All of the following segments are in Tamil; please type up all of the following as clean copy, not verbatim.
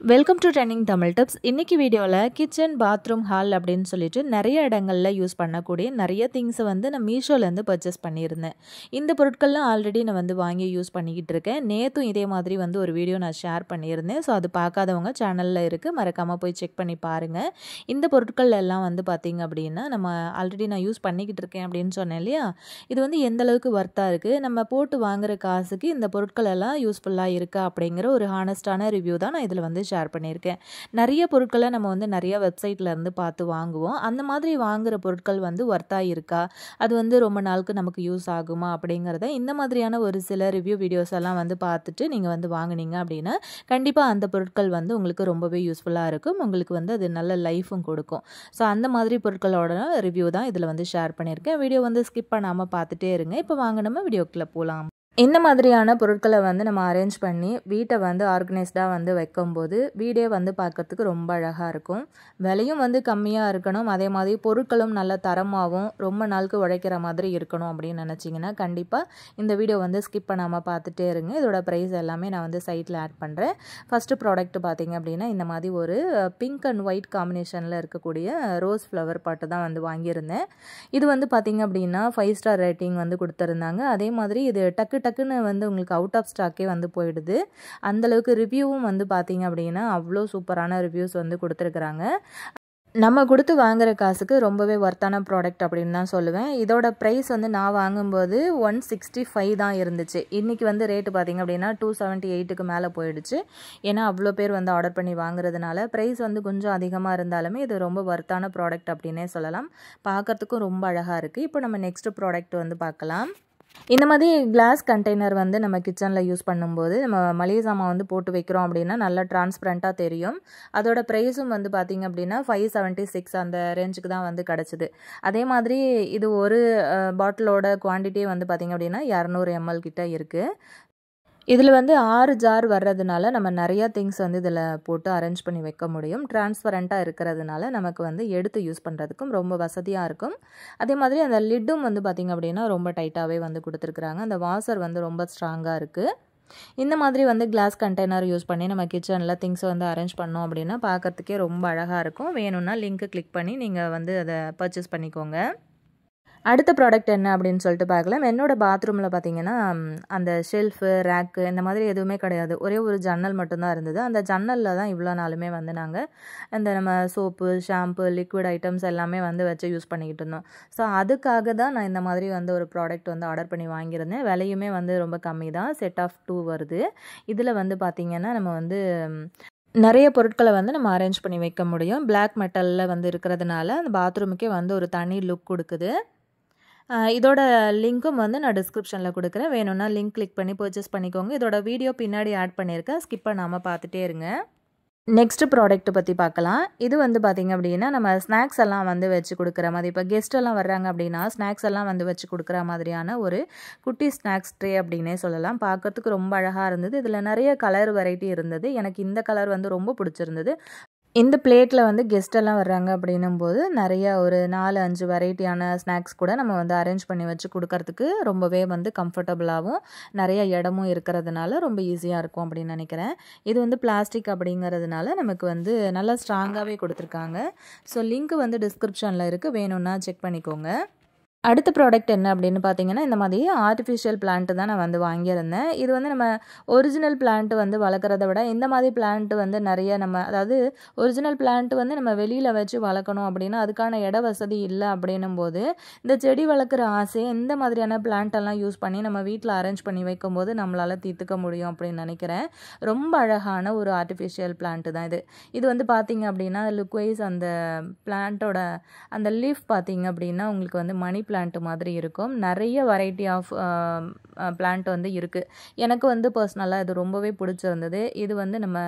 Welcome to trending Tamil tips. இன்றைக்கி வீடியோவில் கிச்சன் பாத்ரூம் ஹால் அப்படின்னு சொல்லிட்டு நிறைய இடங்களில் யூஸ் பண்ணக்கூடிய நிறைய திங்ஸை நான் மீஷோலேருந்து பர்ச்சேஸ் பண்ணியிருந்தேன். இந்த பொருட்கள்லாம் ஆல்ரெடி நான் வாங்கி யூஸ் பண்ணிக்கிட்டு இருக்கேன். நேற்றும் இதே மாதிரி ஒரு வீடியோ நான் ஷேர் பண்ணியிருந்தேன். ஸோ அது பார்க்காதவங்க சேனலில் இருக்குது, மறக்காமல் போய் செக் பண்ணி பாருங்கள். இந்த பொருட்கள் எல்லாம் பார்த்திங்க அப்படின்னா நம்ம ஆல்ரெடி நான் யூஸ் பண்ணிக்கிட்டு இருக்கேன் அப்படின்னு சொன்னேன் இல்லையா, இது எந்த அளவுக்கு ஒர்த்தாக இருக்குது, நம்ம போட்டு வாங்குகிற காசுக்கு இந்த பொருட்கள் எல்லாம் யூஸ்ஃபுல்லாக இருக்கா அப்படிங்கிற ஒரு ஹானஸ்டான ரிவ்யூ தான் நான் இதில் ஷேர் பண்ணியிருக்கேன். நிறைய பொருட்களை நம்ம நிறைய வெப்சைட்ல இருந்து பார்த்து வாங்குவோம். அந்த மாதிரி வாங்குற பொருட்கள் ஒர்த்தா இருக்கா, அது ரொம்ப நாளுக்கு நமக்கு யூஸ் ஆகுமா அப்படிங்கிறத இந்த மாதிரியான ஒரு சில ரிவ்யூ வீடியோஸ் எல்லாம் பார்த்துட்டு நீங்கள் வாங்குனீங்க அப்படின்னா கண்டிப்பாக அந்த பொருட்கள் உங்களுக்கு ரொம்பவே யூஸ்ஃபுல்லாக இருக்கும். உங்களுக்கு அது நல்ல லைஃபும் கொடுக்கும். ஸோ அந்த மாதிரி பொருட்களோட ரிவ்யூ தான் இதில் ஷேர் பண்ணியிருக்கேன். வீடியோ ஸ்கிப் பண்ணாமல் பார்த்துட்டே இருங்க. இப்போ வாங்க நம்ம வீடியோக்குள்ளே போகலாம். இந்த மாதிரியான பொருட்களை நம்ம அரேஞ்ச் பண்ணி வீட்டை ஆர்கனைஸ்டாக வைக்கும்போது வீடே பார்க்கறதுக்கு ரொம்ப அழகாக இருக்கும். விலையும் கம்மியாக இருக்கணும், அதே மாதிரி பொருட்களும் நல்ல தரமாகவும் ரொம்ப நாளுக்கு உழைக்கிற மாதிரி இருக்கணும் அப்படின்னு நினச்சிங்கன்னா கண்டிப்பாக இந்த வீடியோ ஸ்கிப் பண்ணாமல் பார்த்துட்டே இருங்க. இதோட ப்ரைஸ் எல்லாமே நான் சைட்டில் ஆட் பண்ணுறேன். ஃபஸ்ட்டு ப்ராடக்ட் பார்த்திங்க அப்படின்னா இந்த மாதிரி ஒரு பிங்க் அண்ட் ஒயிட் காம்பினேஷனில் இருக்கக்கூடிய ரோஸ் ஃப்ளவர் பாட்டு தான் வாங்கியிருந்தேன். இது பார்த்திங்க அப்படின்னா 5 ஸ்டார் ரேட்டிங் கொடுத்துருந்தாங்க. அதே மாதிரி இது டக்குன்னு உங்களுக்கு அவுட் ஆஃப் ஸ்டாக்கே போயிடுது. அந்தளவுக்கு ரிவ்யூவும் பார்த்தீங்க அப்படின்னா அவ்வளோ சூப்பரான ரிவ்யூஸ் கொடுத்துருக்குறாங்க. நம்ம கொடுத்து வாங்குகிற காசுக்கு ரொம்பவே ஒர்த்தான ப்ராடக்ட் அப்படின்னு தான் சொல்லுவேன். இதோட ப்ரைஸ் நான் வாங்கும்போது 165 தான் இருந்துச்சு. இன்றைக்கி ரேட்டு பார்த்திங்க அப்படின்னா 278க்கு மேலே போயிடுச்சு. ஏன்னா அவ்வளோ பேர் ஆர்டர் பண்ணி வாங்குறதுனால ப்ரைஸ் கொஞ்சம் அதிகமாக இருந்தாலுமே இது ரொம்ப ஒர்த்தான ப்ராடக்ட் அப்படின்னே சொல்லலாம். பார்க்குறதுக்கும் ரொம்ப அழகாக இருக்குது. இப்போ நம்ம நெக்ஸ்ட் ப்ராடக்ட் பார்க்கலாம். இந்த மாதிரி கிளாஸ் கண்டெய்னர் நம்ம கிச்சனில் யூஸ் பண்ணும்போது நம்ம மளிகை சாமான் போட்டு வைக்கிறோம் அப்படின்னா நல்லா டிரான்ஸ்பரண்ட்டாக தெரியும். அதோட ப்ரைஸும் பார்த்திங்க அப்படின்னா 576 அந்த ரேஞ்சுக்கு தான் கிடச்சிது. அதே மாதிரி இது ஒரு பாட்டிலோட குவான்டிட்டி பார்த்திங்க அப்படின்னா 200 ml கிட்ட இருக்குது. இதில் 6 ஜார் வர்றதுனால நம்ம நிறையா திங்ஸ் இதில் போட்டு அரேஞ்ச் பண்ணி வைக்க முடியும். டிரான்ஸ்பரண்ட்டாக இருக்கிறதுனால நமக்கு எடுத்து யூஸ் பண்ணுறதுக்கும் ரொம்ப வசதியாக இருக்கும். அதே மாதிரி அந்த லிட்டும் பார்த்திங்க அப்படின்னா ரொம்ப டைட்டாகவே கொடுத்துருக்குறாங்க. அந்த வாசர் ரொம்ப ஸ்ட்ராங்காக இருக்குது. இந்த மாதிரி கிளாஸ் கண்டெய்னர் யூஸ் பண்ணி நம்ம கிச்சனில் திங்ஸ் அரேஞ்ச் பண்ணோம் அப்படின்னா பார்க்குறதுக்கே ரொம்ப அழகாக இருக்கும். வேணும்னா லிங்க்கு கிளிக் பண்ணி நீங்கள் அதை பர்ச்சேஸ் பண்ணிக்கோங்க. அடுத்த ப்ராடக்ட் என்ன அப்படின்னு சொல்லிட்டு பார்க்கலாம். என்னோடய பாத்ரூமில் பார்த்திங்கன்னா அந்த ஷெல்ஃபு, ரேக்கு இந்த மாதிரி எதுவுமே கிடையாது. ஒரே ஒரு ஜன்னல் மட்டும்தான் இருந்தது. அந்த ஜன்னலில் தான் இவ்வளோ நாளுமே நாங்கள் இந்த நம்ம சோப்பு, ஷாம்பு, லிக்விட் ஐட்டம்ஸ் எல்லாமே வச்சு யூஸ் பண்ணிக்கிட்டு இருந்தோம். ஸோ அதுக்காக தான் நான் இந்த மாதிரி ஒரு ப்ராடக்ட் ஆர்டர் பண்ணி வாங்கியிருந்தேன். விலையுமே ரொம்ப கம்மி தான். செட் ஆஃப் 2 வருது. இதில் பார்த்திங்கன்னா நம்ம நிறைய பொருட்களை நம்ம அரேஞ்ச் பண்ணி வைக்க முடியும். பிளாக் மெட்டலில் இருக்கிறதுனால அந்த பாத்ரூமுக்கே ஒரு தனி லுக் கொடுக்குது. இதோட லிங்க்கும் நான் டிஸ்கிரிப்ஷனில் கொடுக்குறேன். வேணும்னா லிங்க் கிளிக் பண்ணி பர்ச்சேஸ் பண்ணிக்கோங்க. இதோட வீடியோ பின்னாடி ஆட் பண்ணியிருக்கேன், ஸ்கிப் பண்ணாமல் பார்த்துட்டே இருங்க. நெக்ஸ்ட் ப்ராடக்ட் பற்றி பார்க்கலாம். இது பார்த்திங்க அப்படின்னா நம்ம ஸ்நாக்ஸ் எல்லாம் வச்சு கொடுக்குற மாதிரி, இப்போ கெஸ்ட் எல்லாம் வர்றாங்க அப்படின்னா ஸ்நாக்ஸ் எல்லாம் வச்சு கொடுக்குற மாதிரியான ஒரு குட்டி ஸ்நாக்ஸ் ட்ரே அப்படின்னே சொல்லலாம். பார்க்கறதுக்கு ரொம்ப அழகாக இருந்தது. இதில் நிறைய கலர் வெரைட்டி இருந்தது. எனக்கு இந்த கலர் ரொம்ப பிடிச்சிருந்தது. இந்த பிளேட்டில் கெஸ்ட் எல்லாம் வர்றாங்க அப்படின்னும்போது நிறைய ஒரு 4-5 வெரைட்டியான ஸ்நாக்ஸ் கூட நம்ம அரேஞ்ச் பண்ணி வச்சு கொடுக்கறதுக்கு ரொம்பவே கம்ஃபர்டபுளாகவும் நிறைய இடமும் இருக்கிறதுனால ரொம்ப ஈஸியாக இருக்கும் அப்படின்னு நினைக்கிறேன். இது பிளாஸ்டிக் அப்படிங்கிறதுனால நமக்கு நல்லா ஸ்ட்ராங்காகவே கொடுத்துருக்காங்க. ஸோ லிங்க் டிஸ்கிரிப்ஷனில் இருக்குது, வேணும்னா செக் பண்ணிக்கோங்க. அடுத்த ப்ராடக்ட் என்ன அப்படின்னு பார்த்தீங்கன்னா இந்த மாதிரி ஆர்டிஃபிஷியல் பிளான்ட்டு தான் நான் வாங்கியிருந்தேன். இது நம்ம ஒரிஜினல் பிளான்ட்டு வளர்க்குறத விட இந்த மாதிரி பிளான்ட்டு நிறைய நம்ம, அதாவது ஒரிஜினல் பிளான்ட்டு நம்ம வெளியில் வச்சு வளர்க்கணும் அப்படின்னா அதுக்கான இட வசதி இல்லை அப்படின்னும் போது இந்த செடி வளர்க்குற ஆசையை இந்த மாதிரியான பிளான்ட்டெல்லாம் யூஸ் பண்ணி நம்ம வீட்டில் அரேஞ்ச் பண்ணி வைக்கும்போது நம்மளால் தீர்த்துக்க முடியும் அப்படின்னு நினைக்கிறேன். ரொம்ப அழகான ஒரு ஆர்டிஃபிஷியல் பிளான்ட்டு தான் இது. இது பார்த்தீங்க அப்படின்னா லுக்வைஸ் அந்த பிளான்ட்டோட அந்த லீஃப் பார்த்தீங்க அப்படின்னா உங்களுக்கு மணி பிளான்ட் மாதிரி இருக்கும். நிறைய வெரைட்டி ஆஃப் பிளான்ட் இருக்குது. எனக்கு பர்சனலாக இது ரொம்பவே பிடிச்சிருந்தது. இது நம்ம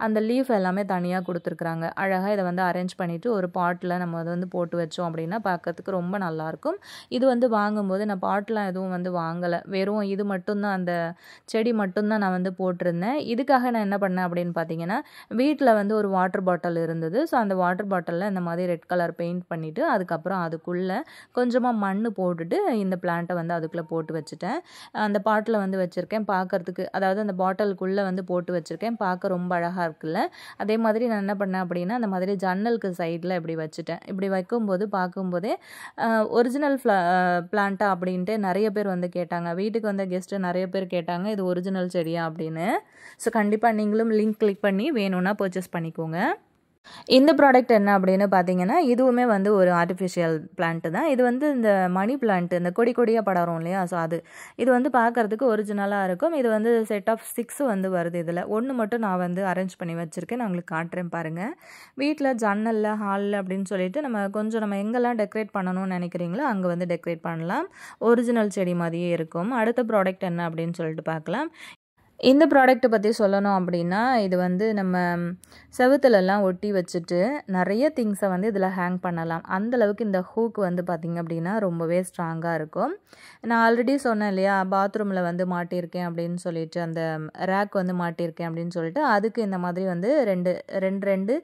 அந்த லீஃப் எல்லாமே தனியாக கொடுத்துருக்குறாங்க. அழகாக இதை அரேஞ்ச் பண்ணிவிட்டு ஒரு பாட்டில் நம்ம அதை போட்டு வச்சோம் அப்படின்னா பார்க்கறதுக்கு ரொம்ப நல்லாயிருக்கும். இது வாங்கும்போது நான் பாட்டெலாம் எதுவும் வாங்கலை. வெறும் இது மட்டும்தான், அந்த செடி மட்டும்தான் நான் போட்டிருந்தேன். இதுக்காக நான் என்ன பண்ணேன் அப்படின்னு பார்த்தீங்கன்னா வீட்டில் ஒரு வாட்டர் பாட்டில் இருந்தது. ஸோ அந்த வாட்டர் பாட்டிலில் இந்த மாதிரி ரெட் கலர் பெயிண்ட் பண்ணிவிட்டு அதுக்கப்புறம் அதுக்குள்ளே கொஞ்சமாக மண் போட்டுட்டு இந்த பிளான்ட்டை வந்து அதுக்குள்ளே போட்டு வச்சுட்டேன். அந்த பாட்டில் வந்து வச்சுருக்கேன். பார்க்கறதுக்கு அதாவது அந்த பாட்டிலுக்குள்ளே வந்து போட்டு வச்சுருக்கேன். பார்க்க ரொம்ப அழகாக இருக்குல்ல. அதே மாதிரி நான் என்ன பண்ணேன் அப்படின்னா அந்த மாதிரி ஜன்னலுக்கு சைடில் இப்படி வச்சுட்டேன். இப்படி வைக்கும்போது பார்க்கும்போதே ஒரிஜினல் பிளான்ட்டா அப்படின்ட்டு நிறைய பேர் வந்து கேட்டாங்க. வீட்டுக்கு வந்த கெஸ்ட்டு நிறைய பேர் கேட்டாங்க இது ஒரிஜினல் செடியா அப்படின்னு. ஸோ கண்டிப்பாக நீங்களும் லிங்க் கிளிக் பண்ணி வேணும்னா பர்ச்சேஸ் பண்ணிக்கோங்க. இந்த ப்ராடக்ட் என்ன அப்படின்னு பார்த்தீங்கன்னா இதுவுமே வந்து ஒரு ஆர்டிஃபிஷியல் பிளான்ட்டு தான். இது வந்து இந்த மணி பிளான்ட்டு இந்த கொடி கொடியாக படரும் இல்லையா, ஸோ அது இது வந்து பார்க்குறதுக்கு ஒரிஜினலாக இருக்கும். இது வந்து செட் ஆஃப் 6 வந்து வருது. இதில் 1 மட்டும் நான் வந்து அரேஞ்ச் பண்ணி வச்சுருக்கேன். நான் உங்களுக்கு காட்டுறேன் பாருங்கள். வீட்டில் ஜன்னலில் ஹாலில் அப்படின்னு சொல்லிட்டு நம்ம எங்கெல்லாம் டெக்கரேட் பண்ணணும்னு நினைக்கிறீங்களோ அங்கே வந்து டெக்கரேட் பண்ணலாம். ஒரிஜினல் செடி மாதிரியே இருக்கும். அடுத்த ப்ராடக்ட் என்ன அப்படின்னு சொல்லிட்டு பார்க்கலாம். இந்த ப்ராடக்ட்டை பற்றி சொல்லணும் அப்படின்னா இது வந்து நம்ம செவுத்துலலாம் ஒட்டி வச்சுட்டு நிறைய திங்ஸை வந்து இதில் ஹேங் பண்ணலாம். அந்தளவுக்கு இந்த ஹூக் வந்து பார்த்திங்க அப்படின்னா ரொம்பவே ஸ்ட்ராங்காக இருக்கும். நான் ஆல்ரெடி சொன்னேன் இல்லையா, பாத்ரூமில் வந்து மாட்டியிருக்கேன் அப்படின்னு சொல்லிட்டு அந்த ரேக் வந்து மாட்டியிருக்கேன் அப்படின்னு சொல்லிட்டு அதுக்கு இந்த மாதிரி வந்து ரெண்டு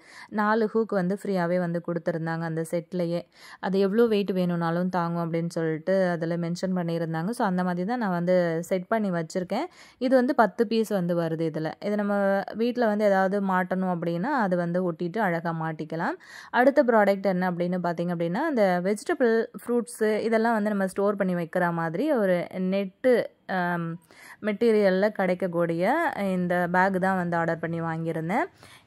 4 ஹூக் வந்து ஃப்ரீயாகவே வந்து கொடுத்துருந்தாங்க அந்த செட்லேயே. அது எவ்வளோ வெயிட் வேணும்னாலும் தாங்கும் அப்படின்னு சொல்லிட்டு அதில் மென்ஷன் பண்ணியிருந்தாங்க. ஸோ அந்த மாதிரி தான் நான் வந்து செட் பண்ணி வச்சுருக்கேன். இது வந்து 10 பீஸ் வந்து வருது. இது நம்ம வீட்டில் வந்து ஏதாவது மாட்டணும் அப்படின்னா அது வந்து ஒட்டிட்டு அழகாக மாட்டிக்கலாம். அடுத்த ப்ராடக்ட் என்ன அப்படின்னு பார்த்தீங்க அப்படின்னா அந்த வெஜிடபிள் ஃப்ரூட்ஸு இதெல்லாம் வந்து நம்ம ஸ்டோர் பண்ணி வைக்கிற மாதிரி ஒரு நெட்டு மெட்டீரியலில் கிடைக்கக்கூடிய இந்த பேக் தான் வந்து ஆர்டர் பண்ணி வாங்கியிருந்தேன்.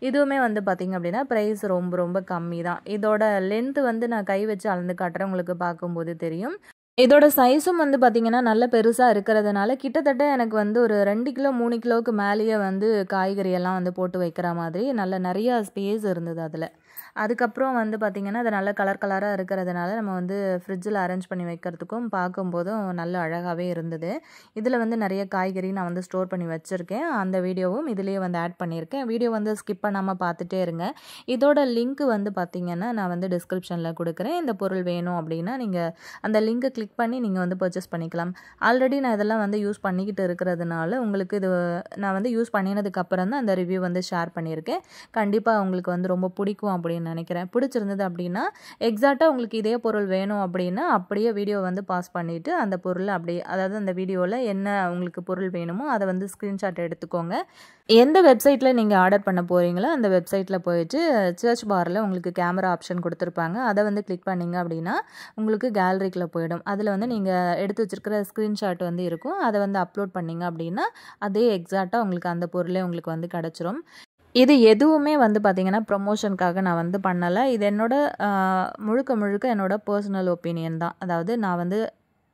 இதுவுமே வந்து பார்த்திங்க அப்படின்னா ப்ரைஸ் ரொம்ப ரொம்ப கம்மி தான். இதோட லென்த்து வந்து நான் கை வச்சு அளந்து காட்டுறேன், உங்களுக்கு பார்க்கும்போது தெரியும். இதோட சைஸும் வந்து பார்த்திங்கன்னா நல்ல பெருசாக இருக்கிறதுனால கிட்டத்தட்ட எனக்கு வந்து ஒரு 2 கிலோ 3 கிலோவுக்கு மேலேயே வந்து காய்கறியெல்லாம் வந்து போட்டு வைக்கிற மாதிரி நிறையா ஸ்பேஸ் இருந்தது அதில். அதுக்கப்புறம் வந்து பார்த்திங்கன்னா அது நல்ல கலராக இருக்கிறதுனால நம்ம வந்து ஃப்ரிட்ஜில் அரேஞ்ச் பண்ணி வைக்கிறதுக்கும் பார்க்கும்போதும் நல்ல அழகாகவே இருந்தது. இதில் வந்து நிறைய காய்கறி நான் வந்து ஸ்டோர் பண்ணி வச்சுருக்கேன். அந்த வீடியோவும் இதிலேயே வந்து ஆட் பண்ணியிருக்கேன். வீடியோ வந்து ஸ்கிப் பண்ணாமல் பார்த்துட்டே இருங்க. இதோட லிங்க் வந்து பார்த்திங்கன்னா நான் வந்து டிஸ்கிரிப்ஷனில் கொடுக்குறேன். இந்த பொருள் வேணும் அப்படின்னா நீங்கள் அந்த லிங்க்கை கிளிக் பண்ணி நீங்கள் வந்து பர்ச்சேஸ் பண்ணிக்கலாம். ஆல்ரெடி நான் இதெல்லாம் வந்து யூஸ் பண்ணிக்கிட்டு இருக்கிறதுனால உங்களுக்கு இது நான் வந்து யூஸ் பண்ணினதுக்கப்புறம் தான் அந்த ரிவ்யூ வந்து ஷேர் பண்ணியிருக்கேன். கண்டிப்பாக உங்களுக்கு வந்து ரொம்ப பிடிக்கும் அப்படின்னு நினைக்கிறேன். பிடிச்சிருந்தது அப்படின்னா எக்ஸாக்டாக உங்களுக்கு இதே பொருள் வேணும் அப்படின்னா அப்படியே வீடியோ வந்து பாஸ் பண்ணிவிட்டு அந்த பொருள் அப்படியே அதாவது அந்த வீடியோவில் என்ன உங்களுக்கு பொருள் வேணுமோ அதை வந்து ஸ்க்ரீன்ஷாட் எடுத்துக்கோங்க. எந்த வெப்சைட்டில் நீங்கள் ஆர்டர் பண்ண போகிறீங்களோ அந்த வெப்சைட்டில் போயிட்டு சர்ச் பாரில் உங்களுக்கு கேமரா ஆப்ஷன் கொடுத்துருப்பாங்க. அதை வந்து கிளிக் பண்ணிங்க அப்படின்னா உங்களுக்கு கேலரிக்குள்ளே போயிடும். அதில் வந்து நீங்கள் எடுத்து வச்சுருக்கிற ஸ்க்ரீன்ஷாட் வந்து இருக்கும். அதை வந்து அப்லோட் பண்ணிங்க அப்படின்னா அதே எக்ஸாக்டாக உங்களுக்கு அந்த பொருளே உங்களுக்கு வந்து கிடச்சிரும். இது எதுவுமே வந்து பார்த்திங்கன்னா ப்ரொமோஷனுக்காக நான் வந்து பண்ணலை. இது முழுக்க என்னோட பர்சனல் ஒப்பீனியன் தான். அதாவது நான் வந்து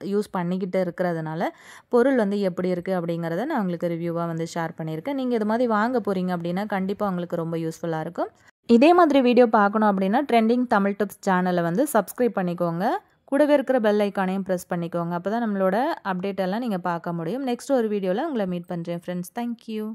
யூஸ் பண்ணிக்கிட்டு இருக்கிறதுனால பொருள் வந்து எப்படி இருக்குது அப்படிங்கிறத நான் உங்களுக்கு ரிவ்யூவாக வந்து ஷேர் பண்ணியிருக்கேன். நீங்கள் இது மாதிரி வாங்க போகிறீங்க அப்படின்னா கண்டிப்பாக உங்களுக்கு ரொம்ப யூஸ்ஃபுல்லாக இருக்கும். இதே மாதிரி வீடியோ பார்க்கணும் அப்படின்னா ட்ரெண்டிங் தமிழ் டிப்ஸ் சேனலை வந்து சப்ஸ்கிரைப் பண்ணிக்கோங்க. கூடவே இருக்கிற பெல் ஐக்கானையும் ப்ரெஸ் பண்ணிக்கோங்க. அப்போ தான் நம்மளோட அப்டேட் எல்லாம் நீங்கள் பார்க்க முடியும். நெக்ஸ்ட் ஒரு வீடியோவில் உங்களை மீட் பண்ணுறேன் ஃப்ரெண்ட்ஸ். தேங்க்யூ.